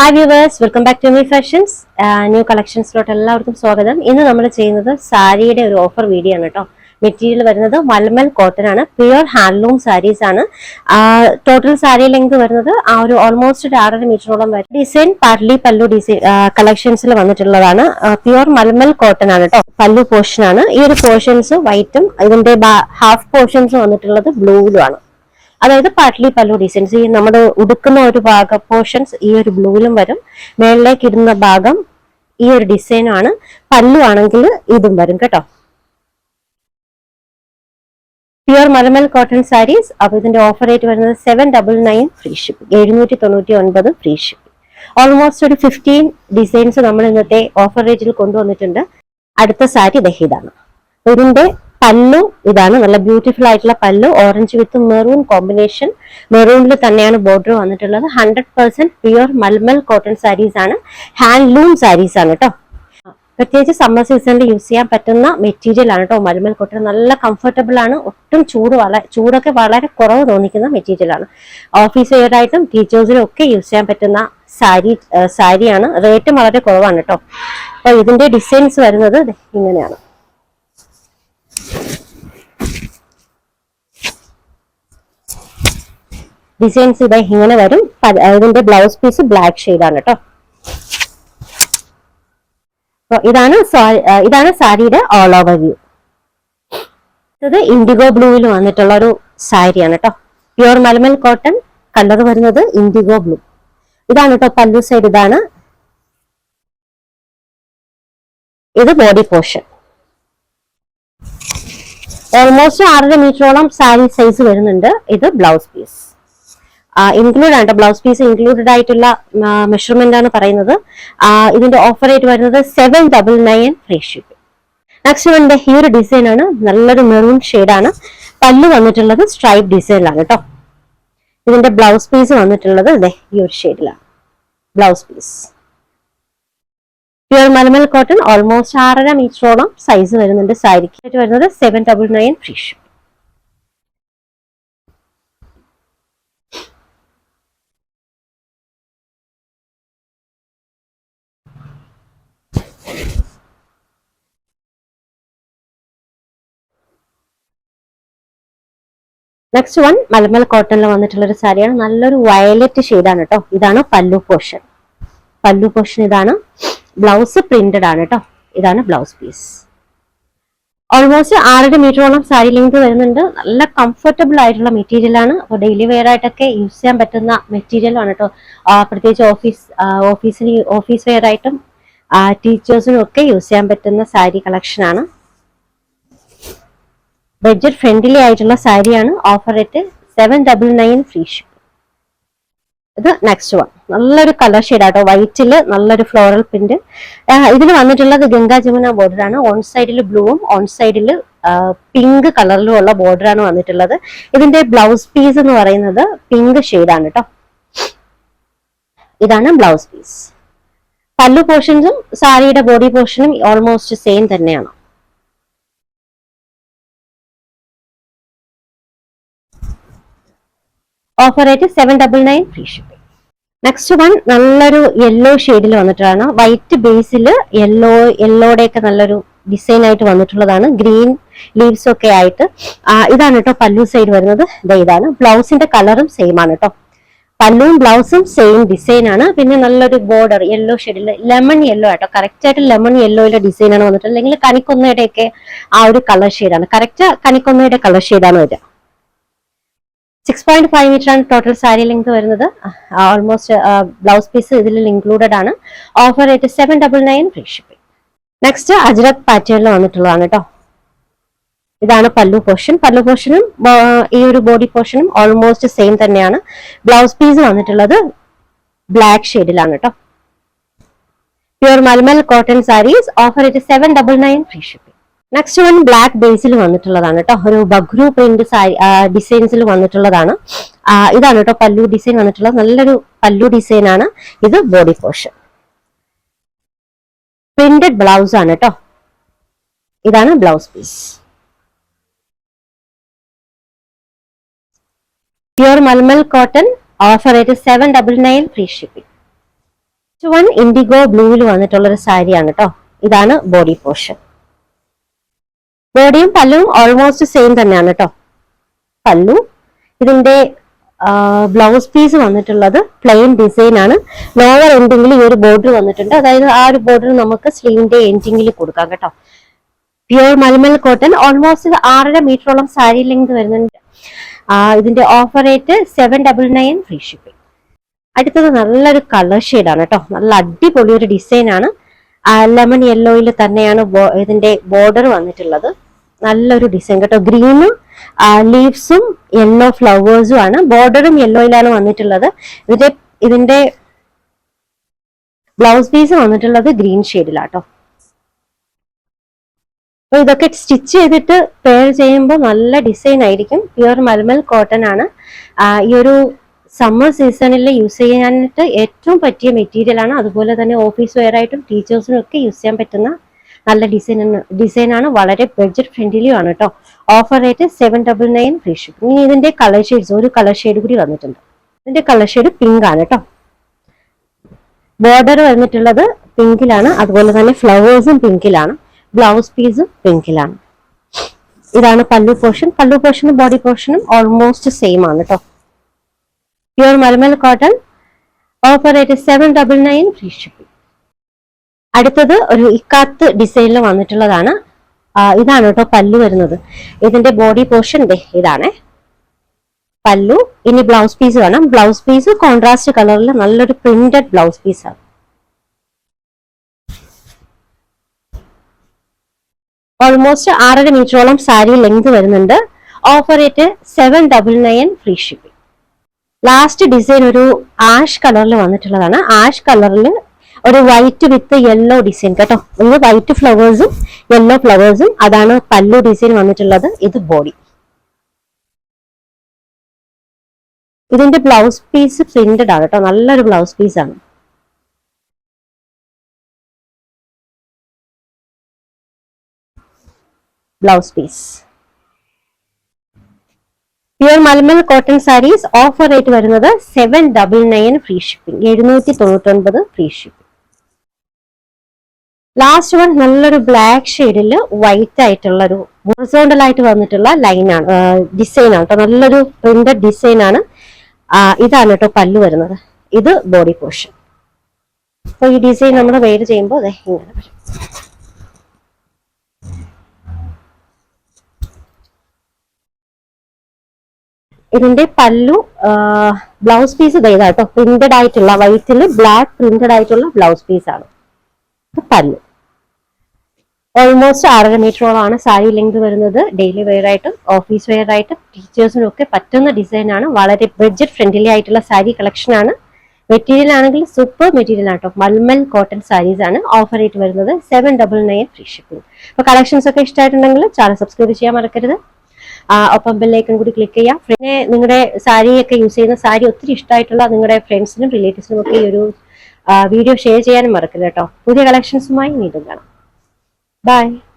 Hi viewers, welcome back to me fashions. New കളക്ഷൻസിലോട്ട് എല്ലാവർക്കും സ്വാഗതം. ഇന്ന് നമ്മൾ ചെയ്യുന്നത് സാരിയുടെ ഒരു ഓഫർ വീഡിയോ ആണ് കേട്ടോ. മെറ്റീരിയൽ വരുന്നത് മൽമൽ കോട്ടൺ ആണ്, പ്യുവർ ഹാൻഡ്ലൂം സാരീസ് ആണ്. ടോട്ടൽ സാരി ലെങ്ത് വരുന്നത് ഒരു ഓൾമോസ്റ്റ് 6.5 മീറ്ററോളം വരും. ഡിസൈൻ പാർട്ട്ലി പല്ലു ഡിസൈൻ കളക്ഷൻസിൽ വന്നിട്ടുള്ളതാണ്. പ്യുവർ മൽമൽ കോട്ടൺ ആണ് കേട്ടോ. പല്ലു പോർഷൻ ആണ്. ഈ ഒരു പോർഷൻസ് വൈറ്റും ഇതിന്റെ ഹാഫ് പോർഷൻസ് വന്നിട്ടുള്ളത് ബ്ലൂവിലും ആണ്. അതായത് പാർട്ട്ലി പല്ലു ഡിസൈൻസ്, ഈ നമ്മുടെ ഉടുക്കുന്ന ഒരു ഭാഗം പോർഷൻസ് ഈ ഒരു ബ്ലൂവിലും വരും. മേളിലേക്ക് ഇടുന്ന ഭാഗം ഈ ഒരു ഡിസൈനാണ്. പല്ലു ആണെങ്കിൽ ഇതും വരും കേട്ടോ. Pure മലമൽ cotton saris. അപ്പൊ ഇതിന്റെ ഓഫർ റേറ്റ് വരുന്നത് 799 free shipping, 799 free shipping. Almost ഒരു 15 ഡിസൈൻസ് നമ്മൾ ഇന്നത്തെ ഓഫർ റേറ്റിൽ കൊണ്ടുവന്നിട്ടുണ്ട്. അടുത്ത സാരി ഇതാണ്. ഇതിന്റെ പല്ലു ഇതാണ്, നല്ല ബ്യൂട്ടിഫുൾ ആയിട്ടുള്ള പല്ലു, ഓറഞ്ച് വിത്ത് മെറൂൺ കോമ്പിനേഷൻ. മെറൂണിൽ തന്നെയാണ് ബോർഡർ വന്നിട്ടുള്ളത്. 100% പ്യുവർ മൽമൽ കോട്ടൺ സാരീസ് ആണ്, ഹാൻഡ്ലൂം സാരീസ് ആണ് കേട്ടോ. പ്രത്യേകിച്ച് സമ്മർ സീസണിൽ യൂസ് ചെയ്യാൻ പറ്റുന്ന മെറ്റീരിയൽ ആണ് കേട്ടോ മൽമൽ കോട്ടൺ. നല്ല കംഫർട്ടബിൾ ആണ്, ഒട്ടും ചൂടൊക്കെ വളരെ കുറവ് തോന്നിക്കുന്ന മെറ്റീരിയൽ ആണ്. ഓഫീസ് വെയർ ആയിട്ടും ടീച്ചേഴ്സിനും ഒക്കെ യൂസ് ചെയ്യാൻ പറ്റുന്ന സാരിയാണ്. റേറ്റും വളരെ കുറവാണ് കേട്ടോ. അപ്പൊ ഇതിന്റെ ഡിസൈൻസ് വരുന്നത് ഇങ്ങനെയാണ്. ഡിസൈൻസ് ഇങ്ങനെ വരും. ഇതിന്റെ ബ്ലൗസ് പീസ് ബ്ലാക്ക് ഷെയ്ഡ് ആണ് കേട്ടോ. ഇതാണ് സാരിയുടെ ഓൾ ഓവർ വ്യൂ. ഇത് ഇൻഡിഗോ ബ്ലൂവിൽ വന്നിട്ടുള്ള ഒരു സാരിയാണ് കേട്ടോ. പ്യുവർ മലമൽ കോട്ടൺ, കളർ വരുന്നത് ഇൻഡിഗോ ബ്ലൂ. ഇതാണ് കേട്ടോ പല്ലു സൈഡ്. ഇതാണ് ഇത് ബോഡി പോർഷൻ. ഓൾമോസ്റ്റ് 6.5 മീറ്ററോളം സാരി സൈസ് വരുന്നുണ്ട്. ഇത് ബ്ലൗസ് പീസ് ഇൻക്ലൂഡ് ആണ്. ബ്ലൗസ് പീസ് ഇൻക്ലൂഡഡ് ആയിട്ടുള്ള മെഷർമെന്റ് ആണ് പറയുന്നത്. ഇതിന്റെ ഓഫർ റേറ്റ് വരുന്നത് 799 ഫ്രീ ഷിപ്പിംഗ്. നെക്സ്റ്റ് വന്നിട്ട് ഈ ഒരു ഡിസൈൻ ആണ്, നല്ലൊരു മെറൂൺ ഷെയ്ഡാണ്. പല്ല് വന്നിട്ടുള്ളത് സ്ട്രൈപ്പ് ഡിസൈനിലാണ് കേട്ടോ. ഇതിന്റെ ബ്ലൗസ് പീസ് വന്നിട്ടുള്ളത് ഈ ഒരു ഷെയ്ഡിലാണ് blouse piece. Pure മലമൽ cotton, almost 6.5 മീറ്ററോളം സൈസ് വരുന്നുണ്ട്. സാരിക്ക് വരുന്നത് 799 ഫ്രീ ഷിപ്പിംഗ്. നെക്സ്റ്റ് വൺ മലമൽ കോട്ടണിൽ വന്നിട്ടുള്ള ഒരു സാരിയാണ്. നല്ലൊരു വയലറ്റ് ഷെയ്ഡാണ് കേട്ടോ. ഇതാണ് പല്ലു പോർഷൻ. പല്ലു പോർഷൻ ഇതാണ്. ബ്ലൗസ് പ്രിന്റഡ് ആണ് കേട്ടോ. ഇതാണ് ബ്ലൗസ് പീസ്. ഓൾമോസ്റ്റ് 6.5 മീറ്ററോളം സാരി ലെങ്ത് വരുന്നുണ്ട്. നല്ല കംഫർട്ടബിൾ ആയിട്ടുള്ള മെറ്റീരിയൽ ആണ്. അപ്പോൾ ഡെയിലി വെയർ ആയിട്ടൊക്കെ യൂസ് ചെയ്യാൻ പറ്റുന്ന മെറ്റീരിയൽ ആണ് കേട്ടോ. പ്രത്യേകിച്ച് ഓഫീസ് വെയർ ആയിട്ടും ടീച്ചേഴ്സിനും ഒക്കെ യൂസ് ചെയ്യാൻ പറ്റുന്ന സാരി കളക്ഷൻ ആണ്. ബഡ്ജറ്റ് ഫ്രണ്ട്ലി ആയിട്ടുള്ള സാരിയാണ്. Offer rate 799 free ship. ഇത് നെക്സ്റ്റ് വൺ നല്ലൊരു കളർ ഷെയ്ഡ് ആട്ടോ. വൈറ്റില് നല്ലൊരു ഫ്ലോറൽ പ്രിന്റ്. ഇതിൽ വന്നിട്ടുള്ളത് ഗംഗാ ജമുന ബോർഡർ ആണ്. ഓൺ സൈഡിൽ ബ്ലൂവും ഓൺ സൈഡിൽ പിങ്ക് കളറിലും ഉള്ള ബോർഡർ ആണ് വന്നിട്ടുള്ളത്. ഇതിന്റെ ബ്ലൗസ് പീസ് എന്ന് പറയുന്നത് പിങ്ക് ഷെയ്ഡ് ആണ് കേട്ടോ. ഇതാണ് ബ്ലൗസ് പീസ്. പല്ലു പോർഷൻസും സാരിയുടെ ബോഡി പോർഷനും ഓൾമോസ്റ്റ് സെയിം തന്നെയാണ്. Offer rate 799 free shipping. Next one നല്ലൊരു യെല്ലോ ഷെയ്ഡിൽ വന്നിട്ടാണ്. വൈറ്റ് ബേസിൽ യെല്ലോയുടെ ഒക്കെ നല്ലൊരു ഡിസൈൻ ആയിട്ട് വന്നിട്ടുള്ളതാണ്. ഗ്രീൻ ലീവ്സ് ഒക്കെ ആയിട്ട്. ഇതാണ് കേട്ടോ പല്ലു സൈഡ് വരുന്നത്. ഇതാണ് ബ്ലൗസിന്റെ കളറും സെയിം ആണ് കേട്ടോ. പല്ലുവും ബ്ലൗസും സെയിം ഡിസൈൻ ആണ്. പിന്നെ നല്ലൊരു ബോർഡർ യെല്ലോ ഷെയ്ഡിൽ, ലെമൺ യെല്ലോ ആട്ടോ. കറക്റ്റ് ആയിട്ട് ലെമൺ യെല്ലോയിലെ ഡിസൈൻ ആണ് വന്നിട്ടുള്ളത്. അല്ലെങ്കിൽ കണിക്കൊന്നയുടെ ഒക്കെ ആ ഒരു കളർ ഷെയ്ഡാണ്. കറക്റ്റ് കണിക്കൊന്നയുടെ കളർ ഷെയ്ഡാണ് വരിക. 6.5 മീറ്റർ ആണ് ടോട്ടൽ സാരി ലെങ്ത് വരുന്നത്. ഓൾമോസ്റ്റ് ബ്ലൗസ് പീസ് ഇതിൽ ഇൻക്ലൂഡഡ് ആണ്. Offer rate 799 free shipping. Next ajrak പാറ്റേണിൽ വന്നിട്ടുള്ളതാണ് കേട്ടോ. ഇതാണ് പല്ലു പോർഷൻ. പല്ലു പോർഷനും ഈ ഒരു ബോഡി പോർഷനും ഓൾമോസ്റ്റ് സെയിം തന്നെയാണ്. ബ്ലൗസ് പീസ് വന്നിട്ടുള്ളത് ബ്ലാക്ക് ഷെയ്ഡിലാണ് കേട്ടോ. Pure mulmul cotton saris. Offer rate 799 free shipping. Next one black ബേസിൽ വന്നിട്ടുള്ളതാണ് കേട്ടോ. ഒരു ബഗ്രു പ്രിന്റ് ഡിസൈൻസിൽ വന്നിട്ടുള്ളതാണ്. ഇതാണ് കേട്ടോ പല്ലു ഡിസൈൻ വന്നിട്ടുള്ളത്. നല്ലൊരു പല്ലു ഡിസൈൻ ആണ്. ഇത് ബോഡി പോർഷൻ. പ്രിന്റഡ് ബ്ലൗസ് ആണ് കേട്ടോ. ഇതാണ് blouse piece. Pure mulmul cotton. Offer rate 799 free shipping. One indigo ബ്ലൂവിൽ വന്നിട്ടുള്ള ഒരു സാരിയാണ് കേട്ടോ. ഇതാണ് ബോഡി പോർഷൻ. ബോഡിയും പല്ലും ഓൾമോസ്റ്റ് സെയിം തന്നെയാണ് കേട്ടോ. പല്ലു. ഇതിന്റെ ബ്ലൗസ് പീസ് വന്നിട്ടുള്ളത് പ്ലെയിൻ ഡിസൈൻ ആണ്. ലോവർ എൻഡിങ്ങിൽ ഈ ഒരു ബോർഡർ വന്നിട്ടുണ്ട്. അതായത് ആ ഒരു ബോർഡർ നമുക്ക് സ്ലീവിന്റെ എൻഡിങ്ങിൽ കൊടുക്കാം കേട്ടോ. Pure mulmul cotton. ഓൾമോസ്റ്റ് 6.5 മീറ്ററോളം സാരി ലെങ്ത് വരുന്നുണ്ട്. ഇതിന്റെ ഓഫർ റേറ്റ് 799 ഫ്രീ ഷിപ്പിംഗ്. അടുത്തത് നല്ലൊരു കളർ ഷെയ്ഡാണ് കേട്ടോ. നല്ല അടിപൊളി ഒരു ഡിസൈൻ ആണ്. ലെമൺ യെല്ലോയിൽ തന്നെയാണ് ഇതിന്റെ ബോർഡർ വന്നിട്ടുള്ളത്. നല്ലൊരു ഡിസൈൻ കേട്ടോ. ഗ്രീനും ലീവ്സും യെല്ലോ ഫ്ലവേഴ്സും ആണ്. ബോർഡറും യെല്ലോയിലാണ് വന്നിട്ടുള്ളത്. ഇതിന്റെ ബ്ലൗസ് പീസ് വന്നിട്ടുള്ളത് ഗ്രീൻ ഷെയ്ഡിലാട്ടോ. അപ്പൊ ഇതൊക്കെ സ്റ്റിച്ച് ചെയ്തിട്ട് പെയർ ചെയ്യുമ്പോൾ നല്ല ഡിസൈൻ ആയിരിക്കും. പ്യുവർ മൽമൽ കോട്ടൺ ആണ്. ഈ ഒരു സമ്മർ സീസണിൽ യൂസ് ചെയ്യാനായിട്ട് ഏറ്റവും പറ്റിയ മെറ്റീരിയൽ ആണ്. അതുപോലെ തന്നെ ഓഫീസ് വെയർ ആയിട്ടും ടീച്ചേഴ്സിനും ഒക്കെ യൂസ് ചെയ്യാൻ പറ്റുന്ന നല്ല ഡിസൈൻ ആണ്. വളരെ ബഡ്ജറ്റ് ഫ്രണ്ട്ലിയും ആണ് കേട്ടോ. Offer rate 799 free shipping. ഇനി ഇതിന്റെ കളർ ഷെയ്ഡ്സ്, ഒരു കളർ ഷെയ്ഡ് കൂടി വന്നിട്ടുണ്ട്. ഇതിന്റെ കളർ ഷെയ്ഡ് പിങ്ക് ആണ് കേട്ടോ. ബോർഡർ വന്നിട്ടുള്ളത് പിങ്കിലാണ്. അതുപോലെ തന്നെ ഫ്ലവേഴ്സും പിങ്കിലാണ്. ബ്ലൗസ് പീസും പിങ്കിലാണ്. ഇതാണ് പല്ലു പോർഷൻ. പല്ലു പോർഷനും ബോഡി പോർഷനും ഓൾമോസ്റ്റ് സെയിം ആണ് കേട്ടോ. Pure mulmul cotton. Offer rate 799 free shipping. അടുത്തത് ഒരു ഇക്കാത്ത് ഡിസൈനിൽ വന്നിട്ടുള്ളതാണ്. ഇതാണ് കേട്ടോ പല്ലു വരുന്നത്. ഇതിന്റെ ബോഡി പോർഷൻ ഇതാണ് പല്ലു. ഇനി ബ്ലൗസ് പീസ് വേണം. ബ്ലൗസ് പീസ് കോൺട്രാസ്റ്റ് കളറിൽ നല്ലൊരു പ്രിന്റഡ് ബ്ലൗസ് പീസാണ്. ഓൾമോസ്റ്റ് 6.5 മീറ്ററോളം സാരി ലെങ്ത് വരുന്നുണ്ട്. Offer rate 799 free shipping. Last design ഒരു ആഷ് കളറിൽ വന്നിട്ടുള്ളതാണ്. ആഷ് കളറിൽ ഒരു വൈറ്റ് വിത്ത് യെല്ലോ ഡിസൈൻ കേട്ടോ. ഇത് വൈറ്റ് ഫ്ലവേഴ്സും യെല്ലോ ഫ്ലവേഴ്സും. അതാണ് പല്ലു ഡിസൈൻ വന്നിട്ടുള്ളത്. ഇത് ബോഡി. ഇതിന്റെ ബ്ലൗസ് പീസ് പ്രിന്റഡ് ആണ് കേട്ടോ. നല്ലൊരു ബ്ലൗസ് പീസാണ്. Blouse piece. Pure mulmul cotton saris. Offer rate വരുന്നത് 799 free shipping. 799 free shipping. Last one നല്ലൊരു ബ്ലാക്ക് ഷെയ്ഡിൽ വൈറ്റ് ആയിട്ടുള്ള ഒരു ഹൊറിസോണ്ടൽ ആയിട്ട് വന്നിട്ടുള്ള ലൈനാണ്, ഡിസൈൻ ആണ് കേട്ടോ. നല്ലൊരു പ്രിന്റഡ് ഡിസൈൻ ആണ്. ഇതാണ് കേട്ടോ പല്ലു വരുന്നത്. ഇത് ബോഡി പോർഷൻ. അപ്പൊ ഈ ഡിസൈൻ നമ്മൾ വെയർ ചെയ്യുമ്പോൾ അതെ ഇങ്ങനെ വരും. ഇതിന്റെ പല്ലു ബ്ലൗസ് പീസ് ഇതാട്ടോ. പ്രിന്റഡ് ആയിട്ടുള്ള വൈറ്റിൽ ബ്ലാക്ക് പ്രിന്റഡ് ആയിട്ടുള്ള ബ്ലൗസ് പീസ് ആണ് പല്ലു. ഓൾമോസ്റ്റ് 6.5 മീറ്ററോളാണ് സാരി ലെങ്ത് വരുന്നത്. ഡെയിലി വെയർ ആയിട്ടും ഓഫീസ് വെയർ ആയിട്ടും ടീച്ചേഴ്സിനും ഒക്കെ പറ്റുന്ന ഡിസൈൻ ആണ്. വളരെ ബഡ്ജറ്റ് ഫ്രണ്ട്ലി ആയിട്ടുള്ള സാരി കളക്ഷൻ ആണ്. മെറ്റീരിയൽ ആണെങ്കിൽ സൂപ്പർ മെറ്റീരിയൽ ആണ് കേട്ടോ. മൽമൽ കോട്ടൺ സാരീസ് ആണ്. ഓഫർ റേറ്റ് വരുന്നത് 799 ഫ്രീ ഷിപ്പിംഗ്. അപ്പൊ കളക്ഷൻസ് ഒക്കെ ഇഷ്ടമായിട്ടുണ്ടെങ്കിൽ ചാനൽ സബ്സ്ക്രൈബ് ചെയ്യാൻ മറക്കരുത്. ഒപ്പം ബെല്ലൈക്കൺ കൂടി ക്ലിക്ക് ചെയ്യാം. പിന്നെ നിങ്ങളുടെ സാരി ഒക്കെ യൂസ് ചെയ്യുന്ന സാരി ഒത്തിരി ഇഷ്ടമായിട്ടുള്ള നിങ്ങളുടെ ഫ്രണ്ട്സിനും റിലേറ്റീവ്സിനും ഒക്കെ ഈ ഒരു വീഡിയോ ഷെയർ ചെയ്യാനും മറക്കരുത് കേട്ടോ. പുതിയ കളക്ഷൻസുമായി വീണ്ടും കാണാം. Bye.